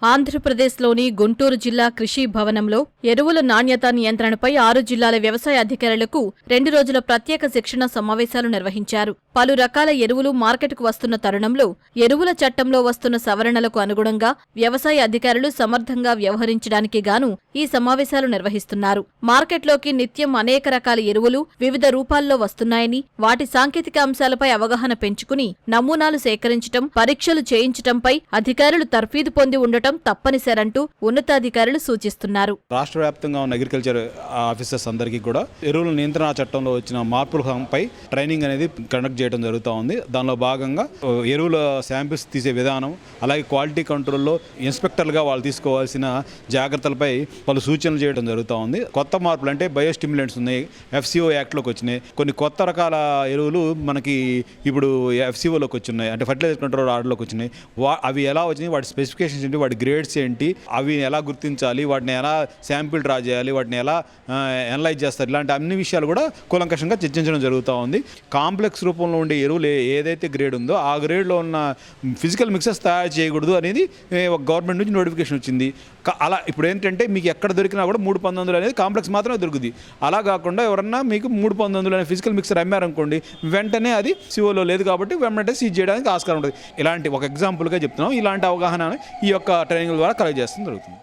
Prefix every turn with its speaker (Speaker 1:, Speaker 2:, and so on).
Speaker 1: ఆంధ్రప్రదేశ్లోని గుంటూరు జిల్లా కృషి భవనంలో ఎరువుల నాణ్యత నియంత్రణపై 6 జిల్లాల వ్యవసాయ అధికారులకు 2 రోజుల ప్రత్యేక శిక్షణ సమావేశాలు నిర్వహించారు. పలు రకాల ఎరువులు మార్కెట్కు వస్తున్న తరుణంలో ఎరువుల చట్టంలో వస్తున్న సవరణలకు అనుగుణంగా వ్యవసాయ అధికారులు సమర్థంగా వ్యవహరించడానికి గాను ఈ సమావేశాలు నిర్వహిస్తున్నారు. మార్కెట్లోకి నిత్యం అనేక రకాల ఎరువులు వివిధ రూపాల్లో వస్తున్నాయని, వాటి సాంకేతిక అంశాలపై అవగాహన పెంచుకుని నమూనాలు సేకరించటం, పరీక్షలు చేయించటంపై అధికారులు తర్ఫీదు పొంది ఉండటం తప్పనిసరంటూ ఉన్నతాధికారులు సూచిస్తున్నారు.
Speaker 2: రాష్ట్ర వ్యాప్తంగా ఉన్న అగ్రికల్చర్ ఆఫీసర్స్ అందరికీ కూడా ఎరువుల నియంత్రణ చట్టంలో వచ్చిన మార్పులపై ట్రైనింగ్ అనేది కండక్ట్ చేయడం జరుగుతూ ఉంది. దానిలో భాగంగా ఎరువుల శాంపిల్స్ తీసే విధానం, అలాగే క్వాలిటీ కంట్రోల్లో ఇన్స్పెక్టర్లుగా వాళ్ళు తీసుకోవాల్సిన జాగ్రత్తలపై పలు సూచనలు చేయడం జరుగుతూ ఉంది. కొత్త మార్పులు అంటే బయోస్టిమ్యులెంట్స్ ఉన్నాయి, FCO యాక్ట్లోకి వచ్చినాయి. కొన్ని కొత్త రకాల ఎరువులు మనకి ఇప్పుడు FCOలోకి వచ్చినాయి, అంటే ఫర్టిలైజర్ కంట్రోల్ ఆర్డర్లోకి వచ్చినాయి. అవి ఎలా వచ్చినాయి, వాటి స్పెసిఫికేషన్స్ ఏంటి, వాటి గ్రేడ్స్ ఏంటి, అవి ఎలా గుర్తించాలి, వాటిని ఎలా శాంపిల్ డ్రా చేయాలి, వాటిని ఎలా అనలైజ్ చేస్తారు, ఇలాంటి అన్ని విషయాలు కూడా కూలంకషంగా చర్చించడం జరుగుతూ ఉంది. కాంప్లెక్స్ రూపంలో ఉండే ఎరువులు ఏదైతే గ్రేడ్ ఉందో ఆ గ్రేడ్లో ఉన్న ఫిజికల్ మిక్సర్స్ తయారు చేయకూడదు అనేది గవర్నమెంట్ నుంచి నోటిఫికేషన్ వచ్చింది. అలా ఇప్పుడు ఏంటంటే మీకు ఎక్కడ దొరికినా కూడా 319 అనేది కాంప్లెక్స్ మాత్రమే దొరుకుతుంది. అలా కాకుండా ఎవరన్నా మీకు 319 అనే ఫిజికల్ మిక్సర్ అమ్మారనుకోండి, వెంటనే అది సిఓలో లేదు కాబట్టి వెంటనే సీజ్ చేయడానికి ఆస్కారం ఉంటుంది. ఇలాంటి ఒక ఎగ్జాంపుల్గా చెప్తున్నాం. ఇలాంటి అవగాహన ఈ యొక్క ట్రైనింగ్ ద్వారా కలెక్ట్ చేస్తుంది జరుగుతుంది.